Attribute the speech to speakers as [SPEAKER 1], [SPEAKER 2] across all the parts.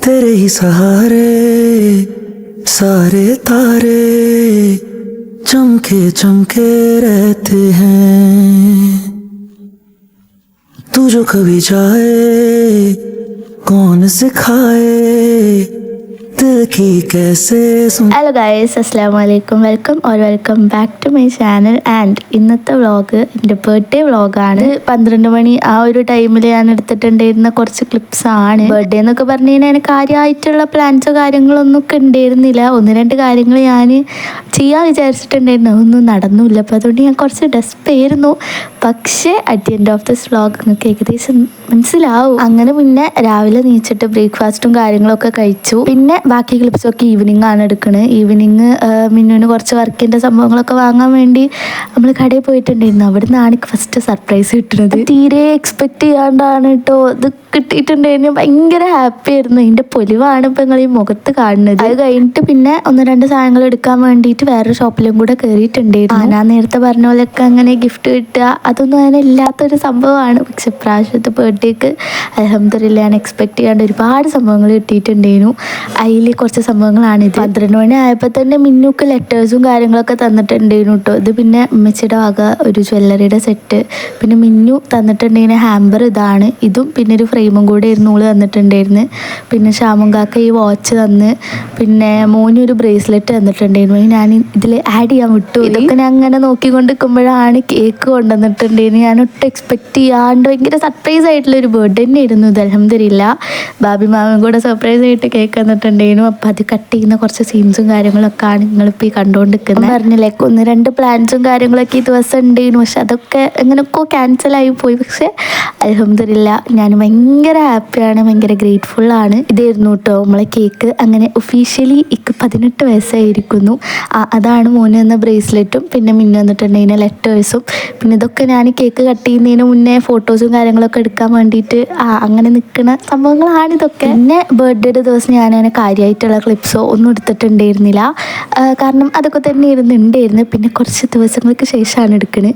[SPEAKER 1] तेरे ही सहारे सारे तारे चमके चमके रहते हैं। तू जो कभी जाए कौन सिखाए दिल की कैसे सुन।
[SPEAKER 2] ഹലോ ഗൈസ്, അസ്സലാമു അലൈക്കും. Welcome back to my channel. And ഇന്നത്തെ വ്ളോഗ് എൻ്റെ ബർത്ത്ഡേ വ്ളോഗാണ്. 12 മണി ആ ഒരു ടൈമിൽ ഞാൻ എടുത്തിട്ടുണ്ടായിരുന്ന കുറച്ച് ക്ലിപ്സ് ആണ്. ബർത്ത്ഡേ എന്നൊക്കെ പറഞ്ഞു കഴിഞ്ഞാൽ എനിക്ക് കാര്യമായിട്ടുള്ള പ്ലാൻസോ കാര്യങ്ങളൊന്നും ഒക്കെ ഉണ്ടായിരുന്നില്ല. 1-2 കാര്യങ്ങൾ ഞാൻ ചെയ്യാൻ വിചാരിച്ചിട്ടുണ്ടായിരുന്നു, അതൊന്നും നടന്നില്ല. അപ്പോൾ അതുകൊണ്ട് ഞാൻ കുറച്ച് ഡെസ്പായിരുന്നു. പക്ഷേ at the end of this vlog നിങ്ങൾക്ക് ഏകദേശം മനസ്സിലാവും. അങ്ങനെ പിന്നെ രാവിലെ നീച്ചിട്ട് ബ്രേക്ക്ഫാസ്റ്റും കാര്യങ്ങളൊക്കെ കഴിച്ചു. പിന്നെ ബാക്കി ക്ലിപ്സൊക്കെ ഈവനിങ് ആണ് എടുക്കുന്നത്. ഈവനിങ് മിന്നുവിന് കുറച്ച് വർക്കിൻ്റെ സംഭവങ്ങളൊക്കെ വാങ്ങാൻ വേണ്ടി നമ്മൾ കടയിൽ പോയിട്ടുണ്ടായിരുന്നു. അവിടെ നിന്നാണ് ഫസ്റ്റ് സർപ്രൈസ് കിട്ടുന്നത്. തീരെ എക്സ്പെക്റ്റ് ചെയ്യാണ്ടാണ് കേട്ടോ ഇത് കിട്ടിയിട്ടുണ്ടായിരുന്നു. ഭയങ്കര ഹാപ്പി ആയിരുന്നു. ഇതിൻ്റെ പൊലിവാണ് ഇപ്പം നിങ്ങൾ ഈ മുഖത്ത് കാണുന്നത്. അത് കഴിഞ്ഞിട്ട് പിന്നെ 1-2 സാധനങ്ങൾ എടുക്കാൻ വേണ്ടിയിട്ട് വേറെ ഷോപ്പിലും കൂടെ കയറിയിട്ടുണ്ടായിരുന്നു. ഞാൻ നേരത്തെ പറഞ്ഞ പോലെയൊക്കെ അങ്ങനെ ഗിഫ്റ്റ് കിട്ടുക അതൊന്നും അങ്ങനെ ഇല്ലാത്തൊരു സംഭവമാണ്. പക്ഷെ ഇപ്രാവശ്യത്തെ ബർത്ത്ഡേക്ക് അൽഹംദുലില്ലാ ഞാൻ എക്സ്പെക്ട് ചെയ്യാണ്ട് ഒരുപാട് സംഭവങ്ങൾ കിട്ടിയിട്ടുണ്ടായിരുന്നു. അതിൽ കുറച്ച് സംഭവങ്ങളാണിത്. 12 മണി ആയപ്പോൾ തന്നെ മിന്നുക്ക് ലെറ്റേഴ്സും കാര്യങ്ങളൊക്കെ തന്നിട്ടുണ്ടായിരുന്നു കേട്ടോ. ഇത് പിന്നെ ഉമ്മച്ചിയുടെ വക ഒരു ജ്വല്ലറിയുടെ സെറ്റ്, പിന്നെ മിന്നു തന്നിട്ടുണ്ടായിരുന്ന ഹാമ്പർ ഇതാണ്. ഇതും പിന്നെ ഒരു ഫ്രെയിമും കൂടെ ഇരുന്ന് ഓള് തന്നിട്ടുണ്ടായിരുന്നു. പിന്നെ ഷാമുങ്കാക്ക ഈ വാച്ച് തന്ന്, പിന്നെ മോന് ഒരു ബ്രേസ്ലെറ്റ് തന്നിട്ടുണ്ടായിരുന്നു. ഞാൻ ഇതിൽ ആഡ് ചെയ്യാൻ വിട്ടു. ഇതൊക്കെ ഞാൻ അങ്ങനെ നോക്കിക്കൊണ്ടിരിക്കുമ്പോഴാണ് കേക്ക് കൊണ്ടുവന്നിട്ടുണ്ടായിരുന്നു. ഞാൻ ഒട്ടും എക്സ്പെക്ട് ചെയ്യാണ്ട് ഭയങ്കര സർപ്രൈസ് ആയിട്ടുള്ള ഒരു ബർത്ത്ഡേ തന്നെ ആയിരുന്നു ഇത്. അൽഹംദുലില്ലാ ബാബി മാമൻ കൂടെ സർപ്രൈസ് ആയിട്ട് കേക്ക് തന്നിട്ടുണ്ടായിരുന്നു. അപ്പം അത് കട്ട് ചെയ്യുന്ന കുറച്ച് സീൻസും കാര്യങ്ങളൊക്കെ ആണ് നിങ്ങളിപ്പോൾ ഈ കണ്ടുകൊണ്ടിരിക്കുന്നത്. പറഞ്ഞില്ലേ 1-2 പ്ലാൻസും കാര്യങ്ങളൊക്കെ ഈ ദിവസം ഉണ്ടായിരുന്നു. പക്ഷെ അതൊക്കെ എങ്ങനെയൊക്കെ ക്യാൻസലായി പോയി. പക്ഷെ അൽഹംദുലില്ലാ ഞാൻ ഭയങ്കര ഹാപ്പിയാണ്, ഭയങ്കര ഗ്രേറ്റ്ഫുള്ളാണ്. ഇതായിരുന്നു കേട്ടോ നമ്മളെ കേക്ക്. അങ്ങനെ ഒഫീഷ്യലി ഇക്ക് 18 വയസ്സായിരിക്കുന്നു. അതാണ് മോന് എന്ന ബ്രേസ്ലെറ്റും പിന്നെ മിന്നു വന്നിട്ടുണ്ടെങ്കിൽ ലെറ്റേഴ്സും. പിന്നെ ഇതൊക്കെ ഞാൻ കേക്ക് കട്ട് ചെയ്യുന്നതിന് മുന്നേ ഫോട്ടോസും കാര്യങ്ങളൊക്കെ എടുക്കാൻ വേണ്ടിയിട്ട് അങ്ങനെ നിൽക്കുന്ന സംഭവങ്ങളാണ് ഇതൊക്കെ. പിന്നെ ബർത്ത്ഡേയുടെ ദിവസം ഞാൻ അങ്ങനെ കാര്യമായിട്ടുള്ള ക്ലിപ്സോ ഒന്നും എടുത്തിട്ടുണ്ടായിരുന്നില്ല. കാരണം അതൊക്കെ തന്നെ ഉണ്ടായിരുന്നു. പിന്നെ കുറച്ച് ദിവസങ്ങൾക്ക് ശേഷമാണ് എടുക്കുന്നത്.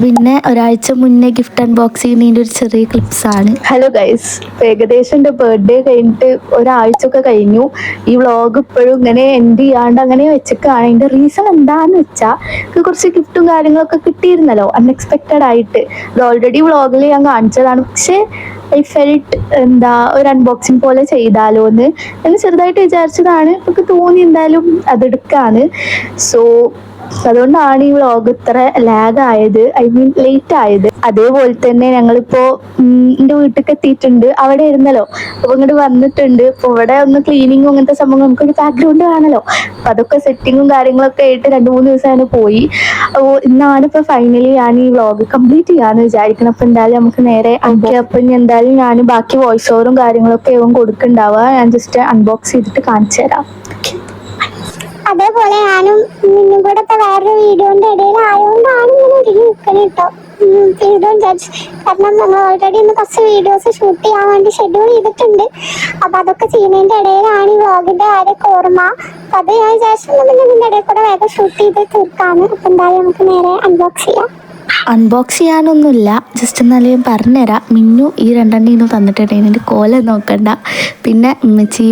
[SPEAKER 2] പിന്നെ ഒരാഴ്ച മുന്നേ ഗിഫ്റ്റ് അൺബോക്സ് ചെയ്യുന്നതിൻ്റെ ഒരു ചെറിയ ക്ലിപ്സാണ്. ഹലോ ഗൈസ്, ഏകദേശം എൻ്റെ ബർത്ത്ഡേ കഴിഞ്ഞിട്ട് ഒരാഴ്ചയൊക്കെ കഴിഞ്ഞു. ഈ വ്ളോഗ് ഇപ്പോഴും ഇങ്ങനെ എൻഡ് ചെയ്യാണ്ട് അങ്ങനെ വെച്ചേക്കാണ്. അതിൻ്റെ റീസൺ എന്താണെന്ന് വെച്ചാൽ കുറച്ച് ഗിഫ്റ്റും കാര്യങ്ങളൊക്കെ കിട്ടിയിരുന്നല്ലോ അൺഎക്സ്പെക്റ്റഡ് ആയിട്ട്. ഇത് ഓൾറെഡി വ്ളോഗിൽ ഞാൻ കാണിച്ചതാണ്. പക്ഷേ ഐ ഫെൽറ്റ് ഒരു അൺബോക്സിങ് പോലെ ചെയ്താലോ എന്ന് ചെറുതായിട്ട് വിചാരിച്ചതാണ്. എനിക്ക് തോന്നി എന്തായാലും അതെടുക്കാണ്. സോ അതുകൊണ്ടാണ് ഈ വ്ളോഗ് ഇത്ര ലാഗ് ആയത്, ലേറ്റ് ആയത്. അതേപോലെ തന്നെ ഞങ്ങളിപ്പോൾ എൻ്റെ വീട്ടിലേക്ക് എത്തിയിട്ടുണ്ട്. അവിടെ ഇരുന്നല്ലോ, അപ്പോൾ ഇങ്ങോട്ട് വന്നിട്ടുണ്ട്. ഇപ്പോൾ ഇവിടെ ഒന്ന് ക്ലീനിങ്ങും അങ്ങനത്തെ സംഭവം നമുക്കൊരു ബാക്ക്ഗ്രൗണ്ട് കാണല്ലോ. അപ്പം അതൊക്കെ സെറ്റിങ്ങും കാര്യങ്ങളൊക്കെ ആയിട്ട് 2-3 ദിവസമാണ് പോയി. അപ്പോൾ ഇന്നാണ് ഇപ്പോൾ ഫൈനലി ഞാൻ ഈ വ്ളോഗ് കംപ്ലീറ്റ് ചെയ്യാമെന്ന് വിചാരിക്കണം. അപ്പോൾ എന്തായാലും നമുക്ക് നേരെ അപ്പം എന്തായാലും ഞാൻ ബാക്കി വോയിസ് ഓവറും കാര്യങ്ങളൊക്കെ കൊടുക്കുന്നുണ്ടാവുക. ഞാൻ ജസ്റ്റ് അൺബോക്സ് ചെയ്തിട്ട് കാണിച്ചു തരാം.
[SPEAKER 3] അതേപോലെ ഞാനും നിന്നും കൂടെ വേറൊരു വീഡിയോന്റെ ഇടയിൽ ആയതുകൊണ്ടാണ് ഇങ്ങനെ ഒരുങ്ങി നിൽക്കുന്നത് കേട്ടോ. കാരണം നമ്മൾ ഓൾറെഡി ഇന്ന് കുറച്ച് വീഡിയോസ് ഷൂട്ട് ചെയ്യാൻ വേണ്ടി ഷെഡ്യൂൾ ചെയ്തിട്ടുണ്ട്. അപ്പൊ അതൊക്കെ ചെയ്യുന്നതിന്റെ ഇടയിലാണ് ഈ വ്ളോഗിന്റെ കാര്യമൊക്കെ ഓർമ്മ. അപ്പൊ അത് ഞാൻ വിചാരിച്ചിട്ടുണ്ടെങ്കിൽ ഇതിന്റെ ഇടയിൽ കൂടെ വേഗം ഷൂട്ട് ചെയ്ത് തീർക്കാണ്. അപ്പൊ എന്തായാലും നമുക്ക് നേരെ അൺബോക്സ് ചെയ്യാം.
[SPEAKER 2] അൺബോക്സ് ചെയ്യാനൊന്നുമില്ല, ജസ്റ്റ് എന്നാലും ഞാൻ പറഞ്ഞുതരാം. മിന്നു ഈ 2 തന്നിട്ടുണ്ടെങ്കിൽ എൻ്റെ കോലം നോക്കണ്ട. പിന്നെ ഉമ്മച്ചി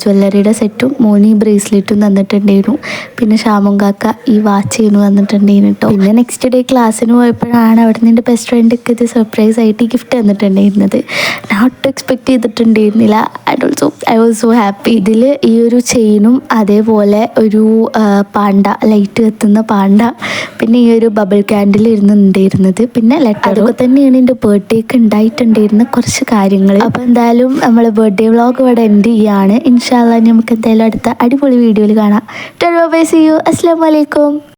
[SPEAKER 2] ജ്വല്ലറിയുടെ സെറ്റും മോനി ബ്രേസ്ലെറ്റും തന്നിട്ടുണ്ടായിരുന്നു. പിന്നെ ഷാമുങ്കാക്ക ഈ വാച്ച് ചെയ്യുന്നു തന്നിട്ടുണ്ടായിരുന്നു കേട്ടോ. പിന്നെ നെക്സ്റ്റ് ഡേ ക്ലാസ്സിന് പോയപ്പോഴാണ് അവിടെ നിന്ന് എൻ്റെ ബെസ്റ്റ് ഫ്രണ്ടൊക്കെ ഇത് സർപ്രൈസ് ആയിട്ട് ഗിഫ്റ്റ് തന്നിട്ടുണ്ടായിരുന്നത്. ഞാൻ ഒട്ടും എക്സ്പെക്ട് ചെയ്തിട്ടുണ്ടായിരുന്നില്ല. And also I was so happy. ഇതിൽ ഈ ഒരു ചെയിനും അതേപോലെ ഒരു പാണ്ട, ലൈറ്റ് കത്തുന്ന പാണ്ട, പിന്നെ ഈ ഒരു ബബിൾ ക്യാൻഡിൽ ഇരുന്നുണ്ടായിരുന്നത്, പിന്നെ ലെറ്റർ. അതൊക്കെ തന്നെയാണ് എൻ്റെ ബർത്ത്ഡേക്ക് ഉണ്ടായിട്ടുണ്ടായിരുന്ന കുറച്ച് കാര്യങ്ങൾ. അപ്പോൾ എന്തായാലും നമ്മൾ ബർത്ത്ഡേ വ്ളോഗ് ഇവിടെ എൻഡ് ചെയ്യാണ്. ഇൻഷാ അല്ലാഹ് നമുക്ക് എന്തായാലും അടുത്ത അടിപൊളി വീഡിയോയിൽ കാണാം. See you. അസ്സലാമു അലൈക്കും.